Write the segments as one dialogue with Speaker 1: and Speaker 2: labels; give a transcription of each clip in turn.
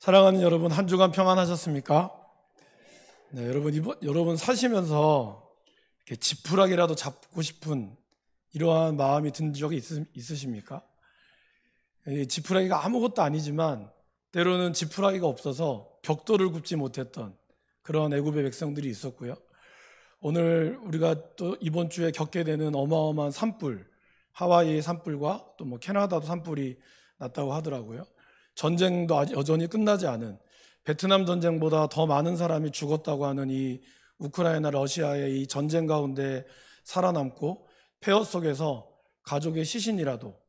Speaker 1: 사랑하는 여러분, 한 주간 평안하셨습니까? 네, 여러분 사시면서 이렇게 지푸라기라도 잡고 싶은 이러한 마음이 든 적이 있으십니까? 지푸라기가 아무것도 아니지만 때로는 지푸라기가 없어서 벽돌을 굽지 못했던 그런 애굽의 백성들이 있었고요. 오늘 우리가 또 이번 주에 겪게 되는 어마어마한 산불, 하와이의 산불과 또 캐나다도 산불이 났다고 하더라고요. 전쟁도 여전히 끝나지 않은, 베트남 전쟁보다 더 많은 사람이 죽었다고 하는 이 우크라이나 러시아의 이 전쟁 가운데 살아남고 폐허 속에서 가족의 시신이라도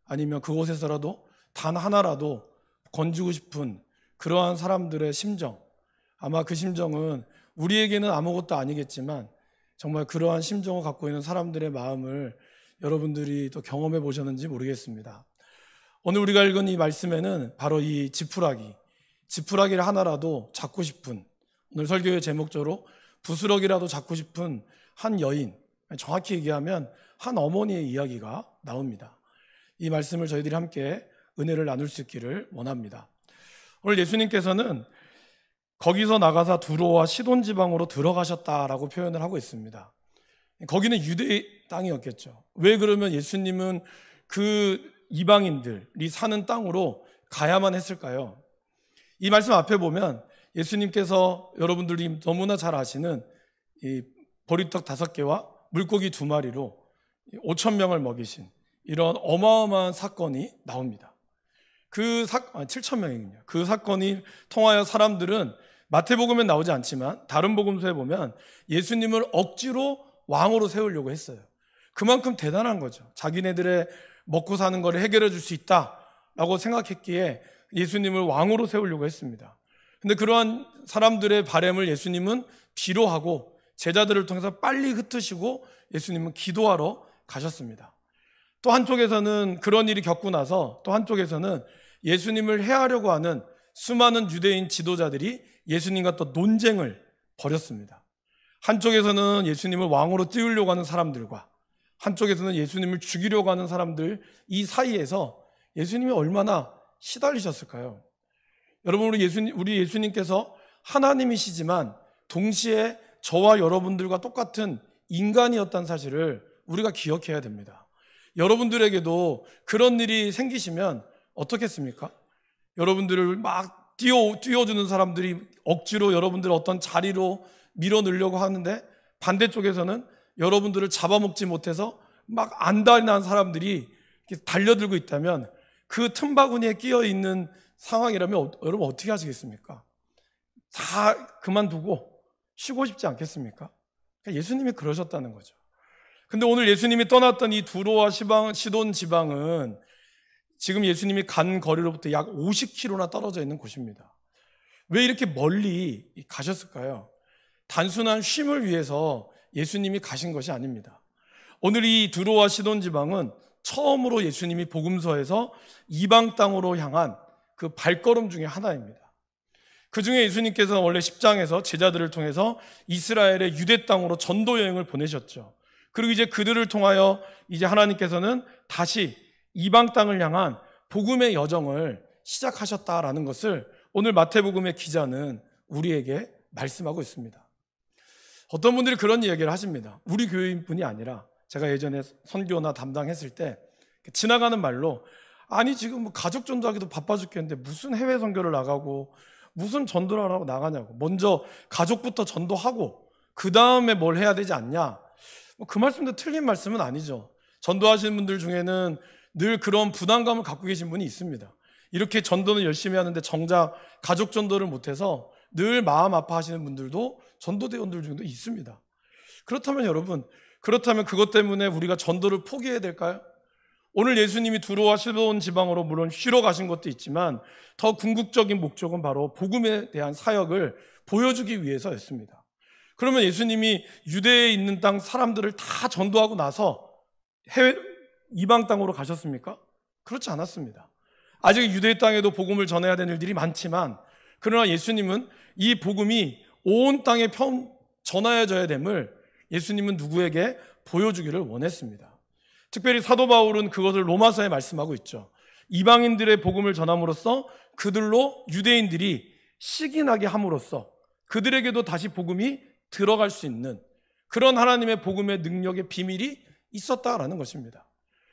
Speaker 1: 아니면 그곳에서라도 단 하나라도 건지고 싶은 그러한 사람들의 심정, 아마 그 심정은 우리에게는 아무것도 아니겠지만 정말 그러한 심정을 갖고 있는 사람들의 마음을 여러분들이 또 경험해 보셨는지 모르겠습니다. 오늘 우리가 읽은 이 말씀에는 바로 이 지푸라기를 하나라도 잡고 싶은, 오늘 설교의 제목적으로 부스러기라도 잡고 싶은 한 여인, 정확히 얘기하면 한 어머니의 이야기가 나옵니다. 이 말씀을 저희들이 함께 은혜를 나눌 수 있기를 원합니다. 오늘 예수님께서는 거기서 나가사 두로와 시돈 지방으로 들어가셨다라고 표현을 하고 있습니다. 거기는 유대의 땅이었겠죠. 왜 그러면 예수님은 그 이방인들이 사는 땅으로 가야만 했을까요? 이 말씀 앞에 보면 예수님께서 여러분들이 너무나 잘 아시는 이 보리떡 5개와 물고기 2마리로 5,000명을 먹이신 이런 어마어마한 사건이 나옵니다. 7,000명이군요. 그 사건이 통하여 사람들은 마태복음에 나오지 않지만 다른 복음서에 보면 예수님을 억지로 왕으로 세우려고 했어요. 그만큼 대단한 거죠. 자기네들의 먹고 사는 거를 해결해 줄 수 있다라고 생각했기에 예수님을 왕으로 세우려고 했습니다. 근데 그러한 사람들의 바램을 예수님은 비로하고 제자들을 통해서 빨리 흩으시고 예수님은 기도하러 가셨습니다. 또 한쪽에서는 그런 일이 겪고 나서 또 한쪽에서는 예수님을 해하려고 하는 수많은 유대인 지도자들이 예수님과 또 논쟁을 벌였습니다. 한쪽에서는 예수님을 왕으로 띄우려고 하는 사람들과 한쪽에서는 예수님을 죽이려고 하는 사람들, 이 사이에서 예수님이 얼마나 시달리셨을까요? 여러분, 우리 예수님께서 하나님이시지만 동시에 저와 여러분들과 똑같은 인간이었다는 사실을 우리가 기억해야 됩니다. 여러분들에게도 그런 일이 생기시면 어떻겠습니까? 여러분들을 막 띄워주는 사람들이 억지로 여러분들을 어떤 자리로 밀어넣으려고 하는데 반대쪽에서는 여러분들을 잡아먹지 못해서 막 안달난 사람들이 달려들고 있다면 그 틈바구니에 끼어 있는 상황이라면 여러분 어떻게 하시겠습니까? 다 그만두고 쉬고 싶지 않겠습니까? 그러니까 예수님이 그러셨다는 거죠. 근데 오늘 예수님이 떠났던 이 두로와 시돈 지방은 지금 예수님이 간 거리로부터 약 50km나 떨어져 있는 곳입니다. 왜 이렇게 멀리 가셨을까요? 단순한 쉼을 위해서 예수님이 가신 것이 아닙니다. 오늘 이 두로와 시돈 지방은 처음으로 예수님이 복음서에서 이방 땅으로 향한 그 발걸음 중에 하나입니다. 그 중에 예수님께서는 원래 10장에서 제자들을 통해서 이스라엘의 유대 땅으로 전도 여행을 보내셨죠. 그리고 이제 그들을 통하여 이제 하나님께서는 다시 이방 땅을 향한 복음의 여정을 시작하셨다라는 것을 오늘 마태복음의 기자는 우리에게 말씀하고 있습니다. 어떤 분들이 그런 이야기를 하십니다. 우리 교회인뿐이 아니라 제가 예전에 선교나 담당했을 때 지나가는 말로 아니 지금 가족 전도하기도 바빠 죽겠는데 무슨 해외 선교를 나가고 무슨 전도를 하라고 나가냐고, 먼저 가족부터 전도하고 그 다음에 뭘 해야 되지 않냐. 그 말씀도 틀린 말씀은 아니죠. 전도하시는 분들 중에는 늘 그런 부담감을 갖고 계신 분이 있습니다. 이렇게 전도는 열심히 하는데 정작 가족 전도를 못해서 늘 마음 아파하시는 분들도 전도대원들 중에도 있습니다. 그렇다면 여러분, 그것 때문에 우리가 전도를 포기해야 될까요? 오늘 예수님이 두로와 시돈 지방으로 물론 쉬러 가신 것도 있지만 더 궁극적인 목적은 바로 복음에 대한 사역을 보여주기 위해서였습니다. 그러면 예수님이 유대에 있는 땅 사람들을 다 전도하고 나서 이방 땅으로 가셨습니까? 그렇지 않았습니다. 아직 유대 땅에도 복음을 전해야 되는 일들이 많지만, 그러나 예수님은 이 복음이 온 땅에 전하여져야 됨을 예수님은 누구에게 보여주기를 원했습니다. 특별히 사도 바울은 그것을 로마서에 말씀하고 있죠. 이방인들의 복음을 전함으로써 그들로 유대인들이 시기나게 함으로써 그들에게도 다시 복음이 들어갈 수 있는 그런 하나님의 복음의 능력의 비밀이 있었다라는 것입니다.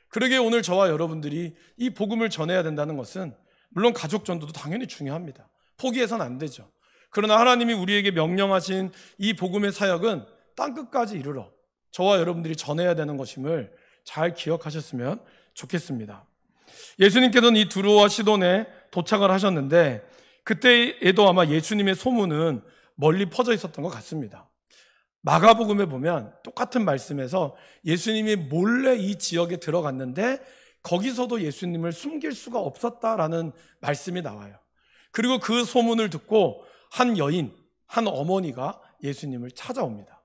Speaker 1: 그러기에 오늘 저와 여러분들이 이 복음을 전해야 된다는 것은 물론 가족 전도도 당연히 중요합니다. 포기해서는 안 되죠. 그러나 하나님이 우리에게 명령하신 이 복음의 사역은 땅끝까지 이르러 저와 여러분들이 전해야 되는 것임을 잘 기억하셨으면 좋겠습니다. 예수님께서는 이 두로와 시돈에 도착을 하셨는데 그때에도 아마 예수님의 소문은 멀리 퍼져 있었던 것 같습니다. 마가복음에 보면 똑같은 말씀에서 예수님이 몰래 이 지역에 들어갔는데 거기서도 예수님을 숨길 수가 없었다라는 말씀이 나와요. 그리고 그 소문을 듣고 한 여인, 한 어머니가 예수님을 찾아옵니다.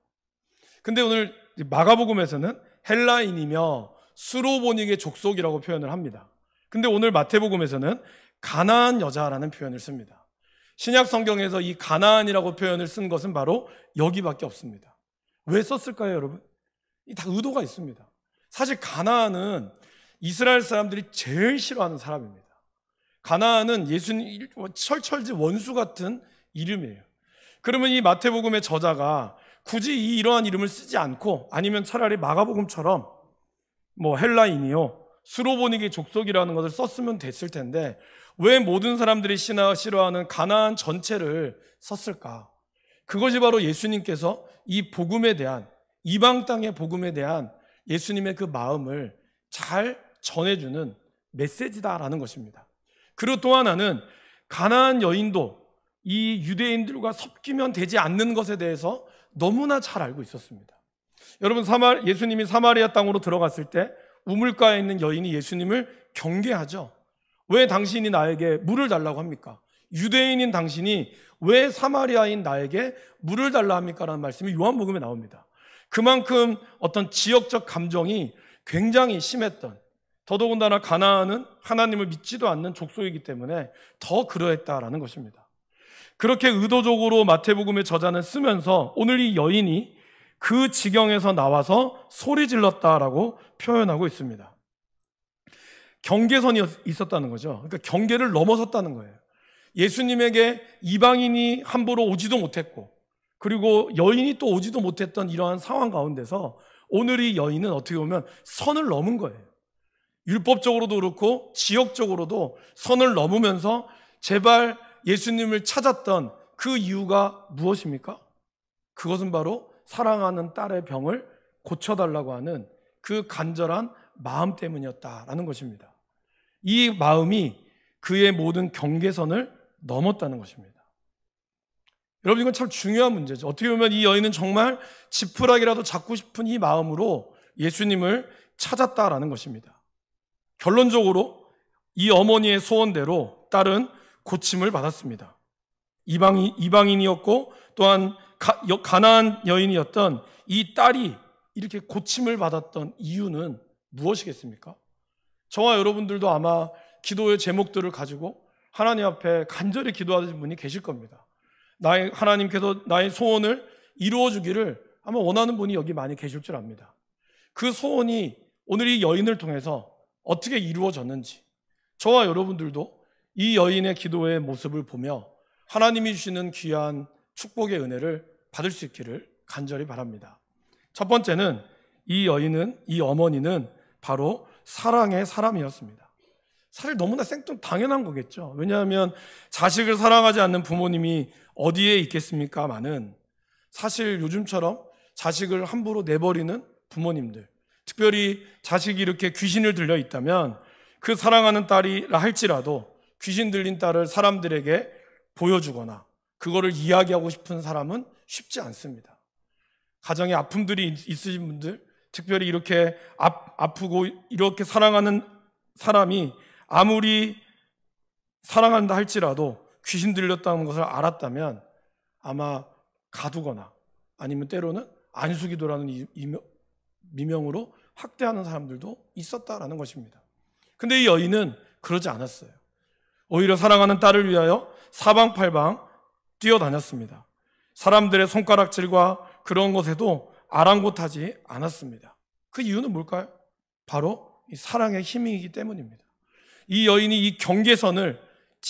Speaker 1: 근데 오늘 마가복음에서는 헬라인이며 수로보닉의 족속이라고 표현을 합니다. 근데 오늘 마태복음에서는 가나안 여자라는 표현을 씁니다. 신약 성경에서 이 가나안이라고 표현을 쓴 것은 바로 여기밖에 없습니다. 왜 썼을까요, 여러분? 다 의도가 있습니다. 사실 가나안은 이스라엘 사람들이 제일 싫어하는 사람입니다. 가나안은 예수님 철철지 원수 같은 이름이에요. 그러면 이 마태복음의 저자가 굳이 이러한 이름을 쓰지 않고 아니면 차라리 마가복음처럼 헬라인이요 수로보닉의 족속이라는 것을 썼으면 됐을 텐데 왜 모든 사람들이 싫어하는 가나안 전체를 썼을까? 그것이 바로 예수님께서 이 복음에 대한 이방 땅의 복음에 대한 예수님의 그 마음을 잘 전해주는 메시지다라는 것입니다. 그리고 또 하나는 가나안 여인도 이 유대인들과 섞이면 되지 않는 것에 대해서 너무나 잘 알고 있었습니다. 여러분 예수님이 사마리아 땅으로 들어갔을 때 우물가에 있는 여인이 예수님을 경계하죠. 왜 당신이 나에게 물을 달라고 합니까? 유대인인 당신이 왜 사마리아인 나에게 물을 달라 합니까? 라는 말씀이 요한복음에 나옵니다. 그만큼 어떤 지역적 감정이 굉장히 심했던, 더더군다나 가나안은 하나님을 믿지도 않는 족속이기 때문에 더 그러했다라는 것입니다. 그렇게 의도적으로 마태복음의 저자는 쓰면서 오늘 이 여인이 그 지경에서 나와서 소리 질렀다라고 표현하고 있습니다. 경계선이 있었다는 거죠. 그러니까 경계를 넘어섰다는 거예요. 예수님에게 이방인이 함부로 오지도 못했고 그리고 여인이 또 오지도 못했던 이러한 상황 가운데서 오늘 이 여인은 어떻게 보면 선을 넘은 거예요. 율법적으로도 그렇고 지역적으로도 선을 넘으면서 제발 예수님을 찾았던 그 이유가 무엇입니까? 그것은 바로 사랑하는 딸의 병을 고쳐달라고 하는 그 간절한 마음 때문이었다라는 것입니다. 이 마음이 그의 모든 경계선을 넘었다는 것입니다. 여러분, 이건 참 중요한 문제죠. 어떻게 보면 이 여인은 정말 지푸라기라도 잡고 싶은 이 마음으로 예수님을 찾았다라는 것입니다. 결론적으로 이 어머니의 소원대로 딸은 고침을 받았습니다. 이방인이었고 또한 가나안 여인이었던 이 딸이 이렇게 고침을 받았던 이유는 무엇이겠습니까? 저와 여러분들도 아마 기도의 제목들을 가지고 하나님 앞에 간절히 기도하는 분이 계실 겁니다. 하나님께서 나의 소원을 이루어 주기를 아마 원하는 분이 여기 많이 계실 줄 압니다. 그 소원이 오늘 이 여인을 통해서 어떻게 이루어졌는지 저와 여러분들도 이 여인의 기도의 모습을 보며 하나님이 주시는 귀한 축복의 은혜를 받을 수 있기를 간절히 바랍니다. 첫 번째는 이 어머니는 바로 사랑의 사람이었습니다. 사실 너무나 당연한 거겠죠. 왜냐하면 자식을 사랑하지 않는 부모님이 어디에 있겠습니까마는 사실 요즘처럼 자식을 함부로 내버리는 부모님들, 특별히 자식이 이렇게 귀신을 들려 있다면 그 사랑하는 딸이라 할지라도 귀신 들린 딸을 사람들에게 보여주거나 그거를 이야기하고 싶은 사람은 쉽지 않습니다. 가정에 아픔들이 있으신 분들, 특별히 이렇게 아프고 이렇게 사랑하는 사람이 아무리 사랑한다 할지라도 귀신 들렸다는 것을 알았다면 아마 가두거나 아니면 때로는 안수기도라는 미명으로 학대하는 사람들도 있었다라는 것입니다. 근데 이 여인은 그러지 않았어요. 오히려 사랑하는 딸을 위하여 사방팔방 뛰어다녔습니다. 사람들의 손가락질과 그런 것에도 아랑곳하지 않았습니다. 그 이유는 뭘까요? 바로 이 사랑의 힘이기 때문입니다. 이 여인이 이 경계선을,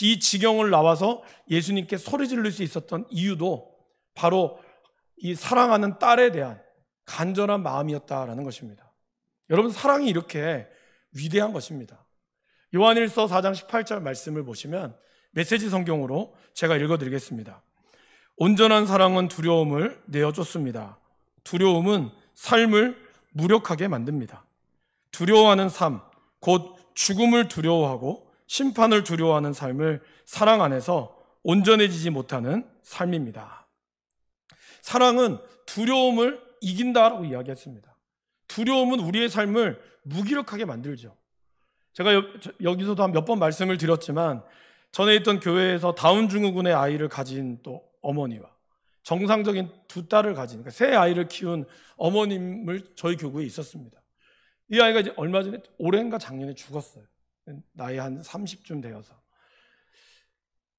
Speaker 1: 이 지경을 나와서 예수님께 소리 지를 수 있었던 이유도 바로 이 사랑하는 딸에 대한 간절한 마음이었다라는 것입니다. 여러분, 사랑이 이렇게 위대한 것입니다. 요한일서 4장 18절 말씀을 보시면 메시지 성경으로 제가 읽어드리겠습니다. 온전한 사랑은 두려움을 내어쫓습니다. 두려움은 삶을 무력하게 만듭니다. 두려워하는 삶, 곧 죽음을 두려워하고 심판을 두려워하는 삶을 사랑 안에서 온전해지지 못하는 삶입니다. 사랑은 두려움을 이긴다라고 이야기했습니다. 두려움은 우리의 삶을 무기력하게 만들죠. 제가 여기서도 한 몇 번 말씀을 드렸지만, 전에 있던 교회에서 다운 증후군의 아이를 가진 또 어머니와 정상적인 두 딸을 가진, 그러니까 세 아이를 키운 어머님을 저희 교구에 있었습니다. 이 아이가 이제 얼마 전에, 올해인가 작년에 죽었어요. 나이 한 30쯤 되어서.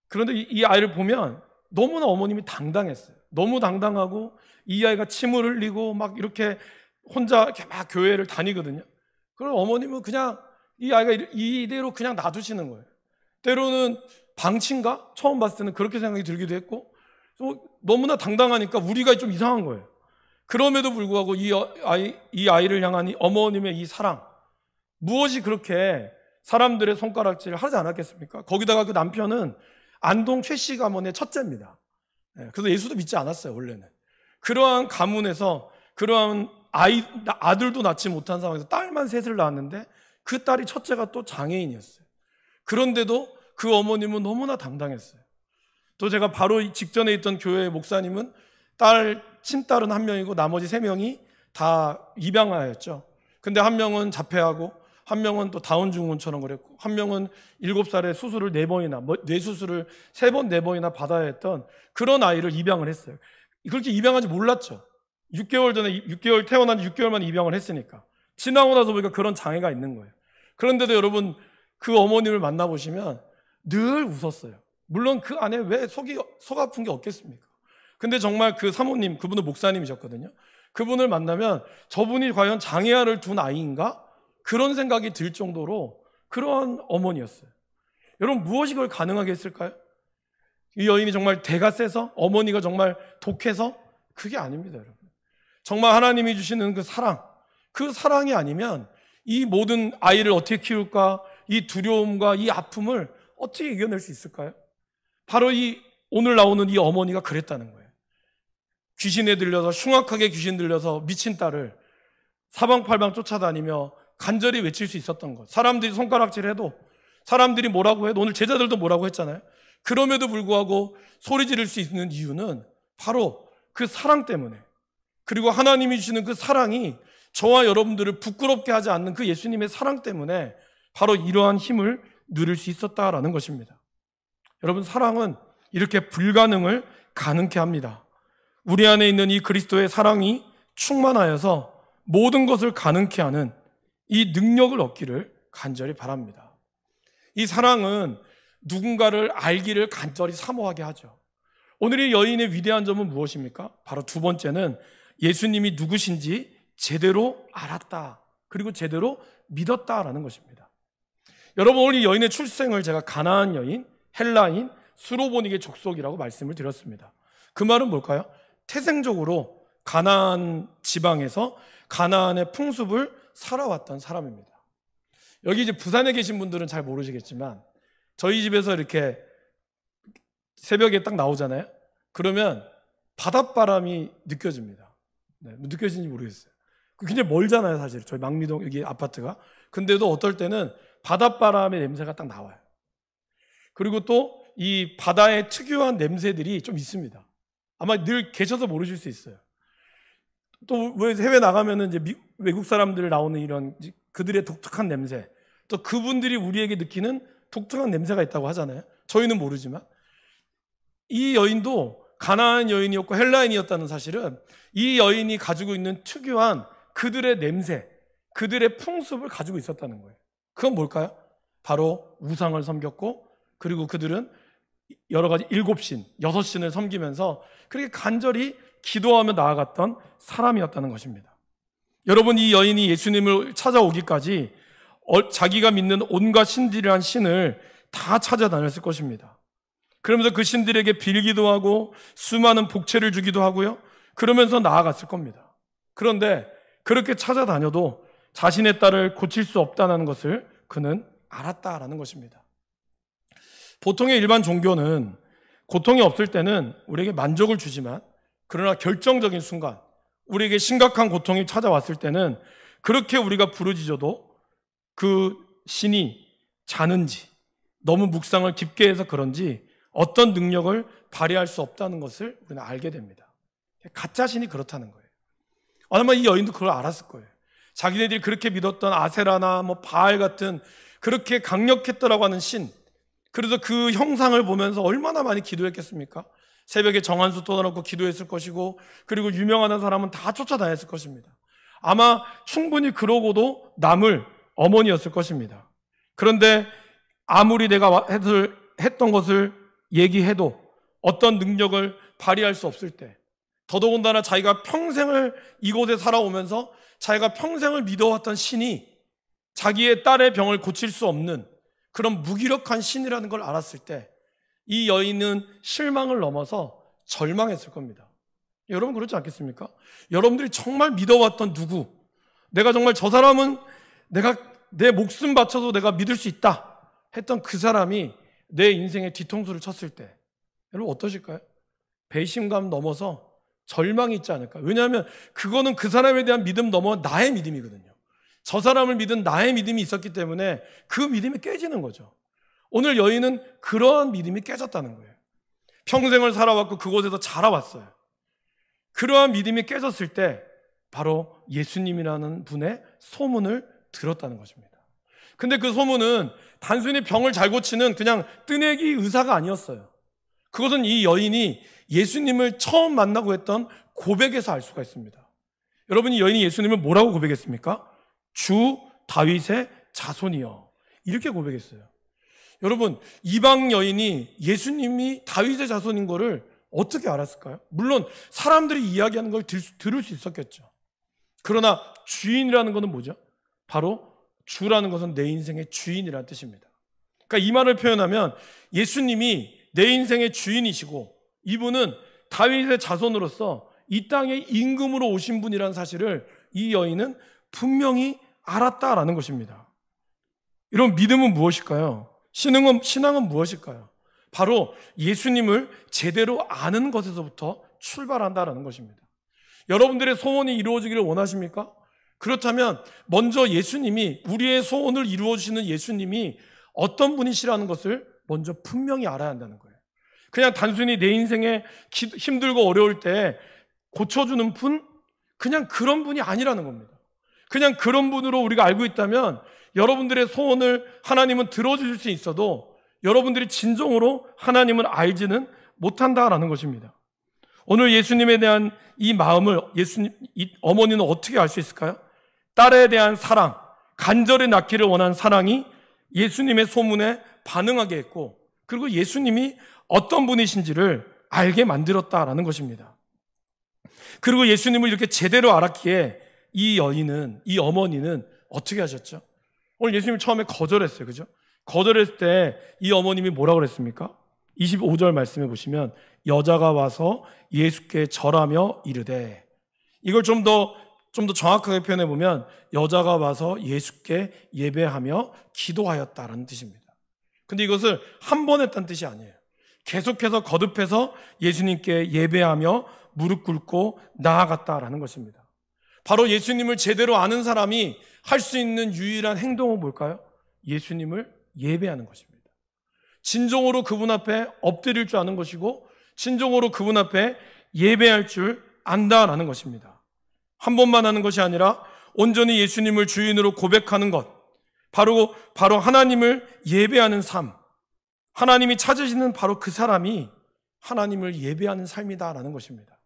Speaker 1: 그런데 이 아이를 보면 너무나 어머님이 당당했어요. 너무 당당하고, 이 아이가 침을 흘리고 막 이렇게 혼자 이렇게 막 교회를 다니거든요. 그럼 어머님은 그냥 이 아이가 이대로 그냥 놔두시는 거예요. 때로는 방치인가? 처음 봤을 때는 그렇게 생각이 들기도 했고, 너무나 당당하니까 우리가 좀 이상한 거예요. 그럼에도 불구하고 이 아이를 향한 이 어머님의 이 사랑, 무엇이 그렇게 사람들의 손가락질을 하지 않았겠습니까? 거기다가 그 남편은 안동 최씨 가문의 첫째입니다. 그래서 예수도 믿지 않았어요, 원래는. 그러한 가문에서, 그러한 아들도 낳지 못한 상황에서 딸만 셋을 낳았는데, 그 딸이 첫째가 또 장애인이었어요. 그런데도 그 어머님은 너무나 당당했어요. 또 제가 바로 직전에 있던 교회 목사님은 친딸은 한 명이고 나머지 세 명이 다 입양아였죠. 근데 한 명은 자폐하고, 한 명은 또 다운 증후군처럼 그랬고, 한 명은 7살에 수술을 4번이나, 뇌수술을 3번, 4번이나 받아야 했던 그런 아이를 입양을 했어요. 그렇게 입양한지 몰랐죠. 6개월 태어난 6개월 만에 입양을 했으니까. 지나고 나서 보니까 그런 장애가 있는 거예요. 그런데도 여러분, 그 어머님을 만나보시면 늘 웃었어요. 물론 그 안에 왜 속 아픈 게 없겠습니까? 근데 정말 그 사모님, 그분은 목사님이셨거든요. 그분을 만나면 저분이 과연 장애아를 둔 아이인가? 그런 생각이 들 정도로 그런 어머니였어요. 여러분, 무엇이 그걸 가능하게 했을까요? 이 여인이 정말 대가 세서, 어머니가 정말 독해서? 그게 아닙니다, 여러분. 정말 하나님이 주시는 그 사랑, 그 사랑이 아니면 이 모든 아이를 어떻게 키울까? 이 두려움과 이 아픔을 어떻게 이겨낼 수 있을까요? 바로 오늘 나오는 이 어머니가 그랬다는 거예요. 귀신에 들려서, 흉악하게 귀신 들려서 미친 딸을 사방팔방 쫓아다니며 간절히 외칠 수 있었던 것. 사람들이 손가락질해도, 사람들이 뭐라고 해도, 오늘 제자들도 뭐라고 했잖아요. 그럼에도 불구하고 소리 지를 수 있는 이유는 바로 그 사랑 때문에, 그리고 하나님이 주시는 그 사랑이 저와 여러분들을 부끄럽게 하지 않는 그 예수님의 사랑 때문에 바로 이러한 힘을 누릴 수 있었다라는 것입니다. 여러분, 사랑은 이렇게 불가능을 가능케 합니다. 우리 안에 있는 이 그리스도의 사랑이 충만하여서 모든 것을 가능케 하는 이 능력을 얻기를 간절히 바랍니다. 이 사랑은 누군가를 알기를 간절히 사모하게 하죠. 오늘 이 여인의 위대한 점은 무엇입니까? 바로 두 번째는 예수님이 누구신지 제대로 알았다, 그리고 제대로 믿었다라는 것입니다. 여러분, 오늘 이 여인의 출생을 제가 가나안 여인, 헬라인, 수로보닉의 족속이라고 말씀을 드렸습니다. 그 말은 뭘까요? 태생적으로 가나안 지방에서 가나안의 풍습을 살아왔던 사람입니다. 여기 이제 부산에 계신 분들은 잘 모르시겠지만, 저희 집에서 이렇게 새벽에 딱 나오잖아요. 그러면 바닷바람이 느껴집니다. 네, 느껴지는지 모르겠어요. 굉장히 멀잖아요, 사실. 저희 망미동 여기 아파트가. 근데도 어떨 때는 바닷바람의 냄새가 딱 나와요. 그리고 또 이 바다의 특유한 냄새들이 좀 있습니다. 아마 늘 계셔서 모르실 수 있어요. 또 왜 해외 나가면은 이제 외국 사람들 나오는 이런 그들의 독특한 냄새, 또 그분들이 우리에게 느끼는 독특한 냄새가 있다고 하잖아요. 저희는 모르지만 이 여인도 가나안 여인이었고 헬라인이었다는 사실은 이 여인이 가지고 있는 특유한 그들의 냄새, 그들의 풍습을 가지고 있었다는 거예요. 그건 뭘까요? 바로 우상을 섬겼고, 그리고 그들은 여러 가지 7신, 6신을 섬기면서 그렇게 간절히 기도하며 나아갔던 사람이었다는 것입니다. 여러분, 이 여인이 예수님을 찾아오기까지 자기가 믿는 온갖 신들이란 신을 다 찾아다녔을 것입니다. 그러면서 그 신들에게 빌기도 하고 수많은 복채를 주기도 하고요. 그러면서 나아갔을 겁니다. 그런데 그렇게 찾아다녀도 자신의 딸을 고칠 수 없다는 것을 그는 알았다라는 것입니다. 보통의 일반 종교는 고통이 없을 때는 우리에게 만족을 주지만, 그러나 결정적인 순간 우리에게 심각한 고통이 찾아왔을 때는 그렇게 우리가 부르짖어도 그 신이 자는지, 너무 묵상을 깊게 해서 그런지 어떤 능력을 발휘할 수 없다는 것을 우리는 알게 됩니다. 가짜 신이 그렇다는 거예요. 아마 이 여인도 그걸 알았을 거예요. 자기네들이 그렇게 믿었던 아세라나 바알 같은 그렇게 강력했더라고 하는 신, 그래서 그 형상을 보면서 얼마나 많이 기도했겠습니까? 새벽에 정한수 떠나놓고 기도했을 것이고, 그리고 유명한 사람은 다 쫓아다녔을 것입니다. 아마 충분히 그러고도 남을 어머니였을 것입니다. 그런데 아무리 내가 했던 것을 얘기해도 어떤 능력을 발휘할 수 없을 때, 더더군다나 자기가 평생을 이곳에 살아오면서 자기가 평생을 믿어왔던 신이 자기의 딸의 병을 고칠 수 없는 그런 무기력한 신이라는 걸 알았을 때, 이 여인은 실망을 넘어서 절망했을 겁니다. 여러분 그렇지 않겠습니까? 여러분들이 정말 믿어왔던 누구, 내가 정말 저 사람은 내가 내 목숨 바쳐도 내가 믿을 수 있다 했던 그 사람이 내 인생에 뒤통수를 쳤을 때 여러분 어떠실까요? 배신감 넘어서 절망이 있지 않을까요? 왜냐하면 그거는 그 사람에 대한 믿음 넘어 나의 믿음이거든요. 저 사람을 믿은 나의 믿음이 있었기 때문에 그 믿음이 깨지는 거죠. 오늘 여인은 그러한 믿음이 깨졌다는 거예요. 평생을 살아왔고 그곳에서 자라왔어요. 그러한 믿음이 깨졌을 때 바로 예수님이라는 분의 소문을 들었다는 것입니다. 근데 그 소문은 단순히 병을 잘 고치는 그냥 뜨내기 의사가 아니었어요. 그것은 이 여인이 예수님을 처음 만나고 했던 고백에서 알 수가 있습니다. 여러분, 이 여인이 예수님을 뭐라고 고백했습니까? 주 다윗의 자손이여, 이렇게 고백했어요. 여러분, 이방 여인이 예수님이 다윗의 자손인 거를 어떻게 알았을까요? 물론 사람들이 이야기하는 걸 들을 수 있었겠죠. 그러나 주인이라는 것은 뭐죠? 바로 주라는 것은 내 인생의 주인이라는 뜻입니다. 그러니까 이 말을 표현하면 예수님이 내 인생의 주인이시고 이분은 다윗의 자손으로서 이 땅에 임금으로 오신 분이라는 사실을 이 여인은 분명히 알았다라는 것입니다. 이런 믿음은 무엇일까요? 신앙은 무엇일까요? 바로 예수님을 제대로 아는 것에서부터 출발한다라는 것입니다. 여러분들의 소원이 이루어지기를 원하십니까? 그렇다면 먼저 예수님이, 우리의 소원을 이루어주시는 예수님이 어떤 분이시라는 것을 먼저 분명히 알아야 한다는 거예요. 그냥 단순히 내 인생에 힘들고 어려울 때 고쳐주는 분, 그냥 그런 분이 아니라는 겁니다. 그냥 그런 분으로 우리가 알고 있다면 여러분들의 소원을 하나님은 들어주실 수 있어도 여러분들이 진정으로 하나님을 알지는 못한다라는 것입니다. 오늘 예수님에 대한 이 마음을 이 어머니는 어떻게 알 수 있을까요? 딸에 대한 사랑, 간절히 낳기를 원한 사랑이 예수님의 소문에 반응하게 했고, 그리고 예수님이 어떤 분이신지를 알게 만들었다라는 것입니다. 그리고 예수님을 이렇게 제대로 알았기에 이 어머니는 어떻게 하셨죠? 오늘 예수님이 처음에 거절했어요. 그죠? 거절했을 때 이 어머님이 뭐라고 그랬습니까? 25절 말씀해 보시면 여자가 와서 예수께 절하며 이르되, 이걸 좀 더 정확하게 표현해 보면 여자가 와서 예수께 예배하며 기도하였다라는 뜻입니다. 근데 이것을 한 번 했다는 뜻이 아니에요. 계속해서 거듭해서 예수님께 예배하며 무릎 꿇고 나아갔다라는 것입니다. 바로 예수님을 제대로 아는 사람이 할 수 있는 유일한 행동은 뭘까요? 예수님을 예배하는 것입니다. 진정으로 그분 앞에 엎드릴 줄 아는 것이고 진정으로 그분 앞에 예배할 줄 안다라는 것입니다. 한 번만 하는 것이 아니라 온전히 예수님을 주인으로 고백하는 것, 바로 하나님을 예배하는 삶, 하나님이 찾으시는 바로 그 사람이 하나님을 예배하는 삶이다라는 것입니다.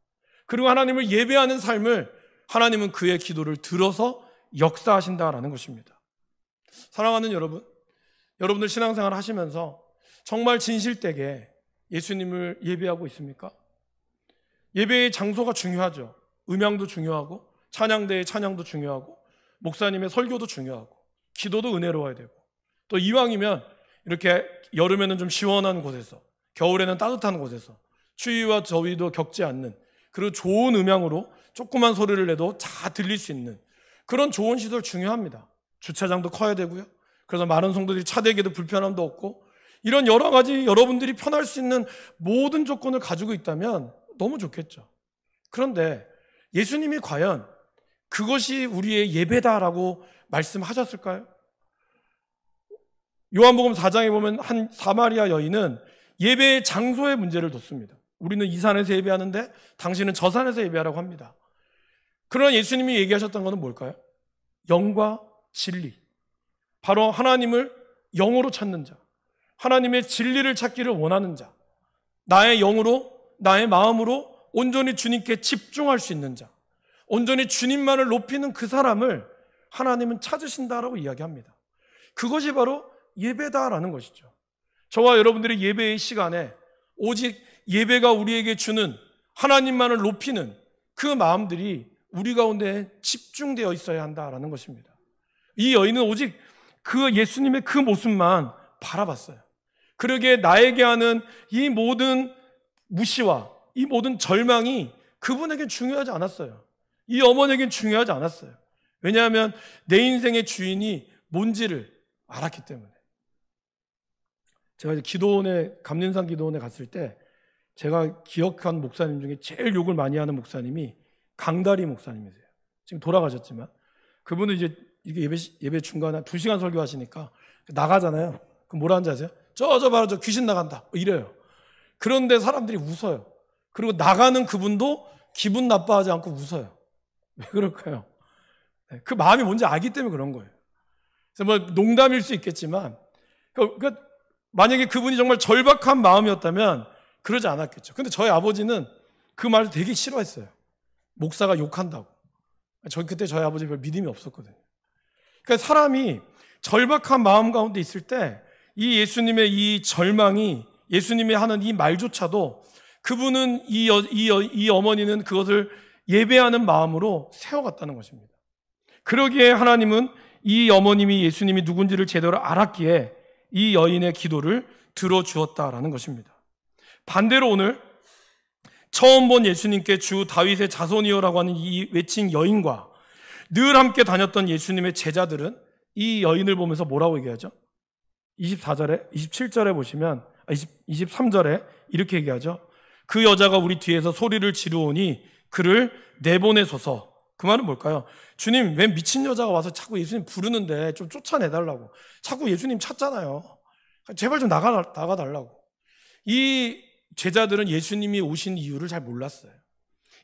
Speaker 1: 그리고 하나님을 예배하는 삶을 하나님은 그의 기도를 들어서 역사하신다라는 것입니다. 사랑하는 여러분, 여러분들 신앙생활 하시면서 정말 진실되게 예수님을 예배하고 있습니까? 예배의 장소가 중요하죠. 음향도 중요하고 찬양대의 찬양도 중요하고 목사님의 설교도 중요하고, 기도도 은혜로워야 되고, 또 이왕이면 이렇게 여름에는 좀 시원한 곳에서, 겨울에는 따뜻한 곳에서 추위와 더위도 겪지 않는, 그리고 좋은 음향으로 조그만 소리를 내도 다 들릴 수 있는 그런 좋은 시설 중요합니다. 주차장도 커야 되고요. 그래서 많은 성도들이 차 대기에도 불편함도 없고, 이런 여러 가지 여러분들이 편할 수 있는 모든 조건을 가지고 있다면 너무 좋겠죠. 그런데 예수님이 과연 그것이 우리의 예배다라고 말씀하셨을까요? 요한복음 4장에 보면 한 사마리아 여인은 예배의 장소의 문제를 뒀습니다. 우리는 이 산에서 예배하는데 당신은 저 산에서 예배하라고 합니다. 그러나 예수님이 얘기하셨던 것은 뭘까요? 영과 진리. 바로 하나님을 영으로 찾는 자, 하나님의 진리를 찾기를 원하는 자, 나의 영으로, 나의 마음으로 온전히 주님께 집중할 수 있는 자, 온전히 주님만을 높이는 그 사람을 하나님은 찾으신다라고 이야기합니다. 그것이 바로 예배다라는 것이죠. 저와 여러분들의 예배의 시간에 오직 예배가 우리에게 주는 하나님만을 높이는 그 마음들이 우리 가운데 집중되어 있어야 한다라는 것입니다. 이 여인은 오직 그 예수님의 그 모습만 바라봤어요. 그러기에 나에게 하는 이 모든 무시와 이 모든 절망이 그분에겐 중요하지 않았어요. 이 어머니에겐 중요하지 않았어요. 왜냐하면 내 인생의 주인이 뭔지를 알았기 때문에. 제가 이제 기도원에, 감림산 기도원에 갔을 때 제가 기억한 목사님 중에 제일 욕을 많이 하는 목사님이 강다리 목사님이세요. 지금 돌아가셨지만 그분은 이제 이게 예배 중간에 2시간 설교하시니까 나가잖아요. 그럼 뭐라 하는지 아세요? 저 봐라, 저 귀신 나간다 이래요. 그런데 사람들이 웃어요. 그리고 나가는 그분도 기분 나빠하지 않고 웃어요. 왜 그럴까요? 그 마음이 뭔지 알기 때문에 그런 거예요. 그래서 뭐 농담일 수 있겠지만, 그러니까 만약에 그분이 정말 절박한 마음이었다면 그러지 않았겠죠. 근데 저희 아버지는 그 말을 되게 싫어했어요. 목사가 욕한다고. 그때 저희 아버지 별 믿음이 없었거든요. 그러니까 사람이 절박한 마음 가운데 있을 때 이 예수님의 이 절망이, 예수님이 하는 이 말조차도 그분은 이 어머니는 그것을 예배하는 마음으로 세워갔다는 것입니다. 그러기에 하나님은 이 어머님이 예수님이 누군지를 제대로 알았기에 이 여인의 기도를 들어주었다라는 것입니다. 반대로 오늘 처음 본 예수님께 주 다윗의 자손이여라고 하는 이 외친 여인과 늘 함께 다녔던 예수님의 제자들은 이 여인을 보면서 뭐라고 얘기하죠? 24절에, 27절에 보시면, 23절에 이렇게 얘기하죠. 그 여자가 우리 뒤에서 소리를 지르오니 그를 내보내소서. 그 말은 뭘까요? 주님, 왜 미친 여자가 와서 자꾸 예수님 부르는데 좀 쫓아내달라고. 자꾸 예수님 찾잖아요. 제발 좀 나가달라고. 이 제자들은 예수님이 오신 이유를 잘 몰랐어요.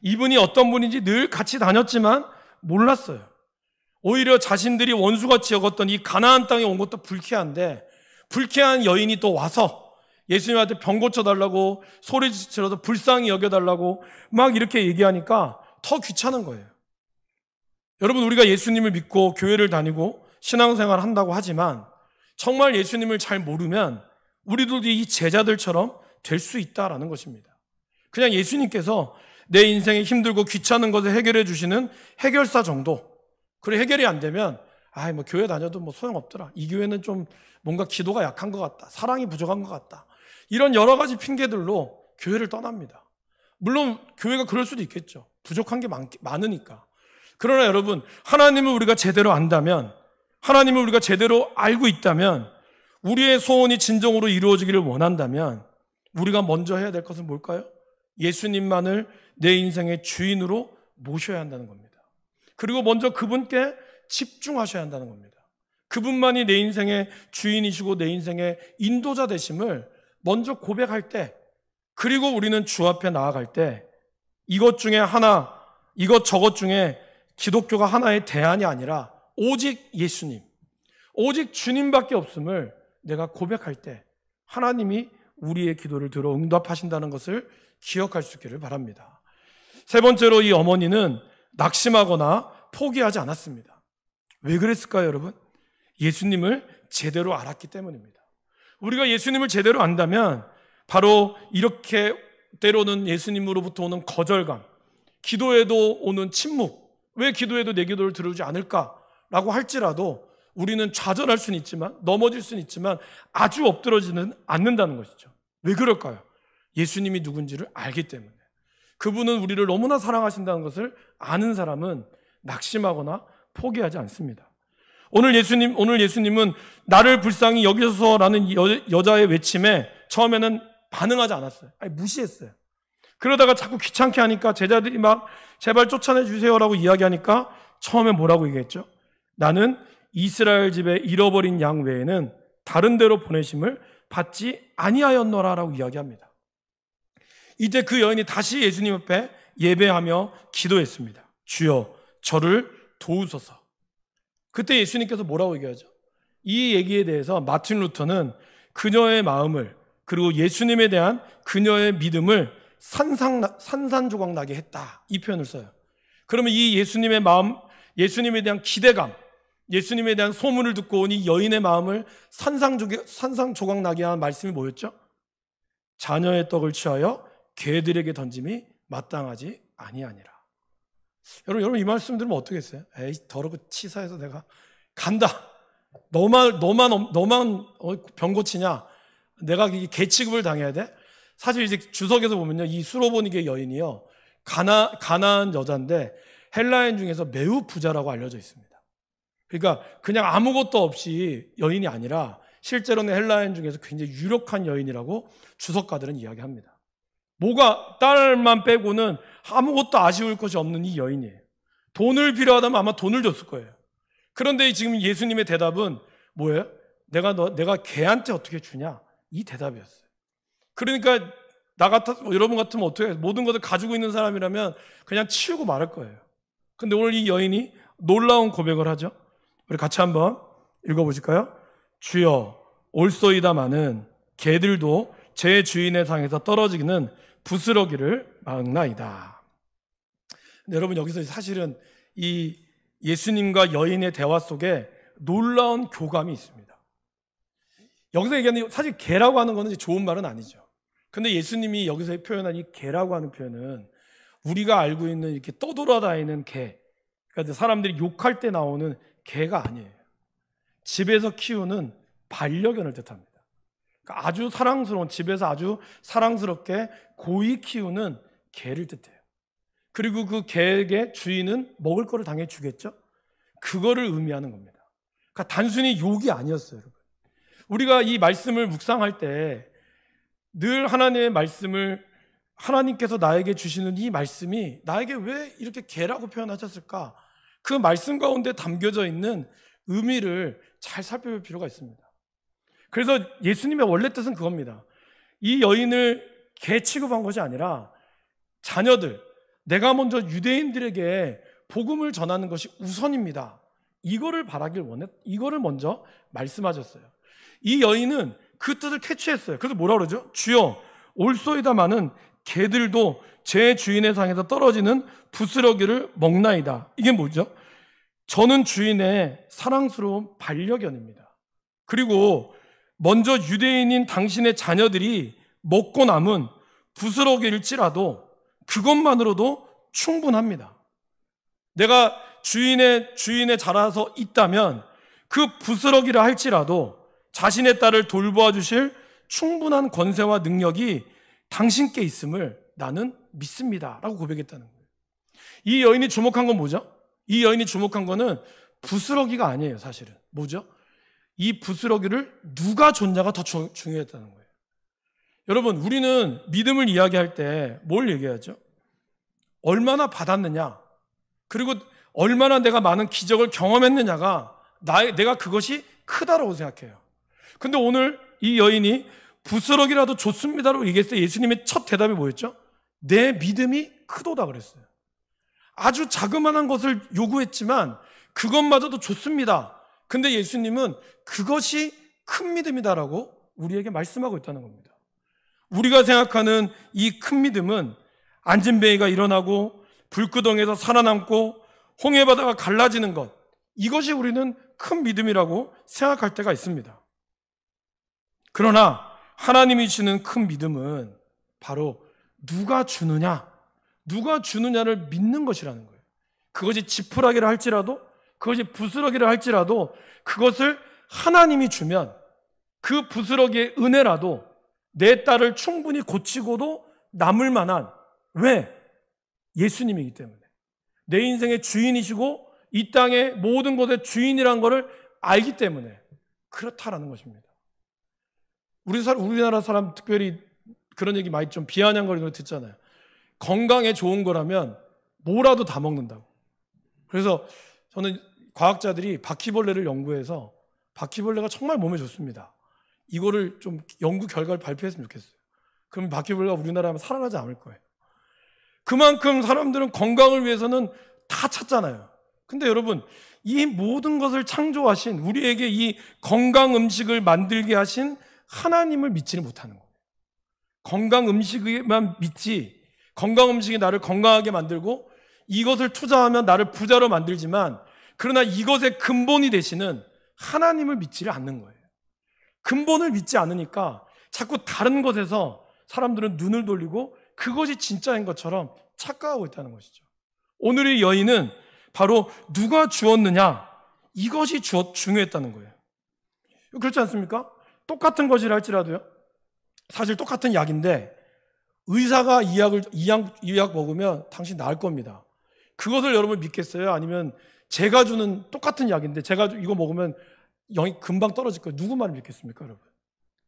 Speaker 1: 이분이 어떤 분인지 늘 같이 다녔지만 몰랐어요. 오히려 자신들이 원수같이 여겼던 이 가나안 땅에 온 것도 불쾌한데, 불쾌한 여인이 또 와서 예수님한테 병 고쳐달라고, 소리 질러서 불쌍히 여겨달라고 막 이렇게 얘기하니까 더 귀찮은 거예요. 여러분, 우리가 예수님을 믿고 교회를 다니고 신앙생활을 한다고 하지만 정말 예수님을 잘 모르면 우리도 이 제자들처럼 될 수 있다라는 것입니다. 그냥 예수님께서 내 인생에 힘들고 귀찮은 것을 해결해 주시는 해결사 정도. 그래, 해결이 안 되면 뭐 교회 다녀도 뭐 소용없더라. 이 교회는 좀 뭔가 기도가 약한 것 같다. 사랑이 부족한 것 같다. 이런 여러 가지 핑계들로 교회를 떠납니다. 물론 교회가 그럴 수도 있겠죠. 부족한 게 많으니까. 그러나 여러분, 하나님을 우리가 제대로 안다면, 하나님을 우리가 제대로 알고 있다면, 우리의 소원이 진정으로 이루어지기를 원한다면 우리가 먼저 해야 될 것은 뭘까요? 예수님만을 내 인생의 주인으로 모셔야 한다는 겁니다. 그리고 먼저 그분께 집중하셔야 한다는 겁니다. 그분만이 내 인생의 주인이시고 내 인생의 인도자 되심을 먼저 고백할 때, 그리고 우리는 주 앞에 나아갈 때 이것 중에 하나, 이것 중에 기독교가 하나의 대안이 아니라 오직 예수님, 오직 주님밖에 없음을 내가 고백할 때 하나님이 우리의 기도를 들어 응답하신다는 것을 기억할 수 있기를 바랍니다. 세 번째로 이 어머니는 낙심하거나 포기하지 않았습니다. 왜 그랬을까요, 여러분? 예수님을 제대로 알았기 때문입니다. 우리가 예수님을 제대로 안다면 바로 이렇게 때로는 예수님으로부터 오는 거절감, 기도에도 오는 침묵, 왜 기도해도 내 기도를 들어주지 않을까라고 할지라도 우리는 좌절할 수는 있지만, 넘어질 수는 있지만 아주 엎드러지는 않는다는 것이죠. 왜 그럴까요? 예수님이 누군지를 알기 때문에. 그분은 우리를 너무나 사랑하신다는 것을 아는 사람은 낙심하거나 포기하지 않습니다. 오늘 예수님은 나를 불쌍히 여기소서라는 여자의 외침에 처음에는 반응하지 않았어요. 아니, 무시했어요. 그러다가 자꾸 귀찮게 하니까 제자들이 막 제발 쫓아내 주세요라고 이야기하니까 처음에 뭐라고 얘기했죠? 나는 이스라엘 집에 잃어버린 양 외에는 다른 데로 보내심을 받지 아니하였노라라고 이야기합니다. 이때 그 여인이 다시 예수님 앞에 예배하며 기도했습니다. 주여 저를 도우소서. 그때 예수님께서 뭐라고 얘기하죠? 이 얘기에 대해서 마틴 루터는 그녀의 마음을, 그리고 예수님에 대한 그녀의 믿음을 산산조각 나게 했다, 이 표현을 써요. 그러면 이 예수님의 마음, 예수님에 대한 기대감, 예수님에 대한 소문을 듣고 온 이 여인의 마음을 산산조각 나게 한 말씀이 뭐였죠? 자녀의 떡을 취하여 개들에게 던짐이 마땅하지 아니하니라. 여러분 이 말씀 들으면 어떻겠어요? 에이, 더러고 치사해서 내가 간다. 너만 병 고치냐? 내가 개 취급을 당해야 돼? 사실 이제 주석에서 보면요, 이 수로보니게 여인이요, 가나안 여자인데 헬라인 중에서 매우 부자라고 알려져 있습니다. 그러니까 그냥 아무것도 없이 여인이 아니라 실제로는 헬라인 중에서 굉장히 유력한 여인이라고 주석가들은 이야기합니다. 딸만 빼고는 아무것도 아쉬울 것이 없는 이 여인이에요. 돈을 필요하다면 아마 돈을 줬을 거예요. 그런데 지금 예수님의 대답은 뭐예요? 내가 걔한테 어떻게 주냐? 이 대답이었어요. 그러니까 여러분 같으면 어떻게 해요? 모든 것을 가지고 있는 사람이라면 그냥 치우고 말할 거예요. 근데 오늘 이 여인이 놀라운 고백을 하죠. 우리 같이 한번 읽어보실까요? 주여 올소이다마는 개들도 제 주인의 상에서 떨어지기는 부스러기를 막나이다. 근데 여러분 여기서 사실은 이 예수님과 여인의 대화 속에 놀라운 교감이 있습니다. 여기서 얘기하는 사실 개라고 하는 거는 좋은 말은 아니죠. 근데 예수님이 여기서 표현한 이 개라고 하는 표현은 우리가 알고 있는 이렇게 떠돌아다니는 개, 그러니까 사람들이 욕할 때 나오는 개가 아니에요. 집에서 키우는 반려견을 뜻합니다. 그러니까 아주 사랑스러운, 집에서 아주 사랑스럽게 고이 키우는 개를 뜻해요. 그리고 그 개에게 주인은 먹을 거를 당연히 주겠죠. 그거를 의미하는 겁니다. 그러니까 단순히 욕이 아니었어요, 여러분. 우리가 이 말씀을 묵상할 때 늘 하나님의 말씀을, 하나님께서 나에게 주시는 이 말씀이 나에게 왜 이렇게 개라고 표현하셨을까? 그 말씀 가운데 담겨져 있는 의미를 잘 살펴볼 필요가 있습니다. 그래서 예수님의 원래 뜻은 그겁니다. 이 여인을 개 취급한 것이 아니라 자녀들, 내가 먼저 유대인들에게 복음을 전하는 것이 우선입니다. 이거를 먼저 말씀하셨어요. 이 여인은 그 뜻을 캐치했어요. 그래서 뭐라 그러죠? 주여 올소이다마는 개들도 제 주인의 상에서 떨어지는 부스러기를 먹나이다. 이게 뭐죠? 저는 주인의 사랑스러운 반려견입니다. 그리고 먼저 유대인인 당신의 자녀들이 먹고 남은 부스러기일지라도 그것만으로도 충분합니다. 내가 주인의 자라서 있다면 그 부스러기라 할지라도 자신의 딸을 돌보아 주실 충분한 권세와 능력이 당신께 있음을 나는 믿습니다 라고 고백했다는 거예요. 이 여인이 주목한 건 뭐죠? 이 여인이 주목한 거는 부스러기가 아니에요. 사실은 뭐죠? 이 부스러기를 누가 줬냐가 더 중요했다는 거예요. 여러분, 우리는 믿음을 이야기할 때 뭘 얘기하죠? 얼마나 받았느냐, 그리고 얼마나 내가 많은 기적을 경험했느냐가 내가 그것이 크다라고 생각해요. 근데 오늘 이 여인이 부스러기라도 좋습니다라고 얘기했을 때 예수님의 첫 대답이 뭐였죠? 내 믿음이 크도다 그랬어요. 아주 자그마한 것을 요구했지만 그것마저도 좋습니다. 근데 예수님은 그것이 큰 믿음이다라고 우리에게 말씀하고 있다는 겁니다. 우리가 생각하는 이 큰 믿음은 안진뱅이가 일어나고 불구덩이에서 살아남고 홍해바다가 갈라지는 것, 이것이 우리는 큰 믿음이라고 생각할 때가 있습니다. 그러나 하나님이 주시는 큰 믿음은 바로 누가 주느냐를 믿는 것이라는 거예요. 그것이 지푸라기라 할지라도, 그것이 부스러기를 할지라도 그것을 하나님이 주면 그 부스러기의 은혜라도 내 딸을 충분히 고치고도 남을 만한, 왜? 예수님이기 때문에. 내 인생의 주인이시고 이 땅의 모든 것의 주인이라는 것을 알기 때문에 그렇다라는 것입니다. 우리나라 사람 특별히 그런 얘기 많이 좀 비아냥거리는 거 듣잖아요. 건강에 좋은 거라면 뭐라도 다 먹는다고. 그래서 저는 과학자들이 바퀴벌레를 연구해서 바퀴벌레가 정말 몸에 좋습니다. 이거를 좀 연구 결과를 발표했으면 좋겠어요. 그럼 바퀴벌레가 우리나라에 살아나지 않을 거예요. 그만큼 사람들은 건강을 위해서는 다 찾잖아요. 근데 여러분, 이 모든 것을 창조하신, 우리에게 이 건강 음식을 만들게 하신 하나님을 믿지를 못하는 거예요. 건강 음식만 믿지, 건강 음식이 나를 건강하게 만들고 이것을 투자하면 나를 부자로 만들지만, 그러나 이것의 근본이 되시는 하나님을 믿지를 않는 거예요. 근본을 믿지 않으니까 자꾸 다른 것에서 사람들은 눈을 돌리고 그것이 진짜인 것처럼 착각하고 있다는 것이죠. 오늘의 여인은 바로 누가 주었느냐, 이것이 중요했다는 거예요. 그렇지 않습니까? 똑같은 것이라 할지라도요, 사실 똑같은 약인데 의사가 이 약 먹으면 당신 나을 겁니다. 그것을 여러분 믿겠어요? 아니면 제가 주는 똑같은 약인데 제가 이거 먹으면 영이 금방 떨어질 거예요? 누구 말을 믿겠습니까, 여러분?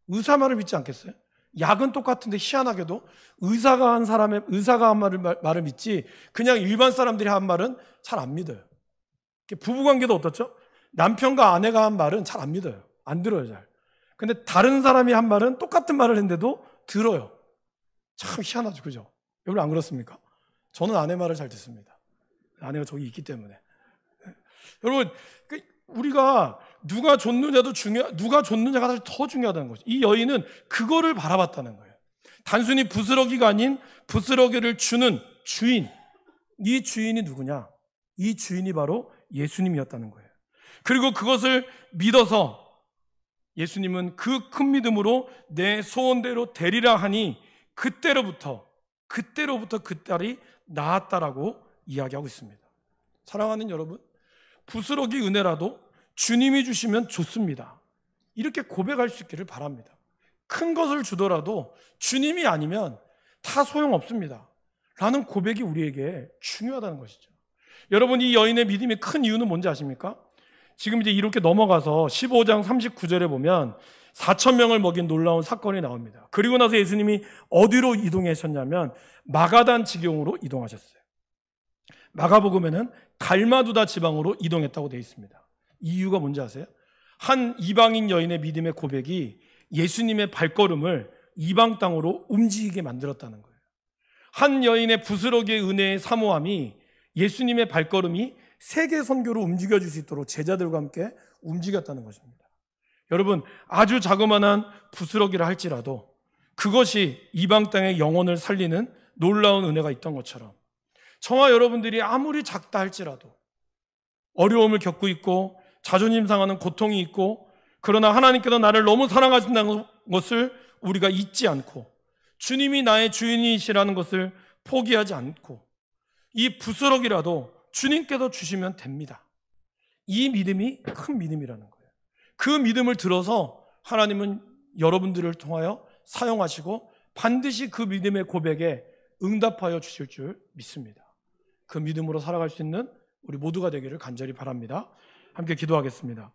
Speaker 1: 의사 말을 믿지 않겠어요? 약은 똑같은데 희한하게도 의사가 한 말을 믿지, 그냥 일반 사람들이 한 말은 잘 안 믿어요. 부부관계도 어떻죠? 남편과 아내가 한 말은 잘 안 믿어요. 안 들어요, 잘. 근데 다른 사람이 한 말은 똑같은 말을 했는데도 들어요. 참 희한하죠, 그죠? 여러분 안 그렇습니까? 저는 아내 말을 잘 듣습니다. 아내가 저기 있기 때문에. 여러분, 우리가 누가 줬느냐가 사실 더 중요하다는 거죠. 이 여인은 그거를 바라봤다는 거예요. 단순히 부스러기가 아닌 부스러기를 주는 주인. 이 주인이 누구냐? 이 주인이 바로 예수님이었다는 거예요. 그리고 그것을 믿어서 예수님은 그 큰 믿음으로 내 소원대로 되리라 하니 그때로부터 그 딸이 나았다라고 이야기하고 있습니다. 사랑하는 여러분, 부스러기 은혜라도 주님이 주시면 좋습니다. 이렇게 고백할 수 있기를 바랍니다. 큰 것을 주더라도 주님이 아니면 다 소용없습니다. 라는 고백이 우리에게 중요하다는 것이죠. 여러분, 이 여인의 믿음이 큰 이유는 뭔지 아십니까? 지금 이제 이렇게 넘어가서 15장 39절에 보면 4,000명을 먹인 놀라운 사건이 나옵니다. 그리고 나서 예수님이 어디로 이동하셨냐면 마가단 지경으로 이동하셨어요. 마가복음에는 달마두다 지방으로 이동했다고 되어 있습니다. 이유가 뭔지 아세요? 한 이방인 여인의 믿음의 고백이 예수님의 발걸음을 이방 땅으로 움직이게 만들었다는 거예요. 한 여인의 부스러기의 은혜의 사모함이 예수님의 발걸음이 세계 선교로 움직여질 수 있도록 제자들과 함께 움직였다는 것입니다. 여러분, 아주 자그마한 부스러기라 할지라도 그것이 이방 땅의 영혼을 살리는 놀라운 은혜가 있던 것처럼, 저와 여러분들이 아무리 작다 할지라도 어려움을 겪고 있고 자존심 상하는 고통이 있고, 그러나 하나님께서 나를 너무 사랑하신다는 것을 우리가 잊지 않고 주님이 나의 주인이시라는 것을 포기하지 않고 이 부스러기라도 주님께서 주시면 됩니다. 이 믿음이 큰 믿음이라는 거예요. 그 믿음을 들어서 하나님은 여러분들을 통하여 사용하시고 반드시 그 믿음의 고백에 응답하여 주실 줄 믿습니다. 그 믿음으로 살아갈 수 있는 우리 모두가 되기를 간절히 바랍니다. 함께 기도하겠습니다.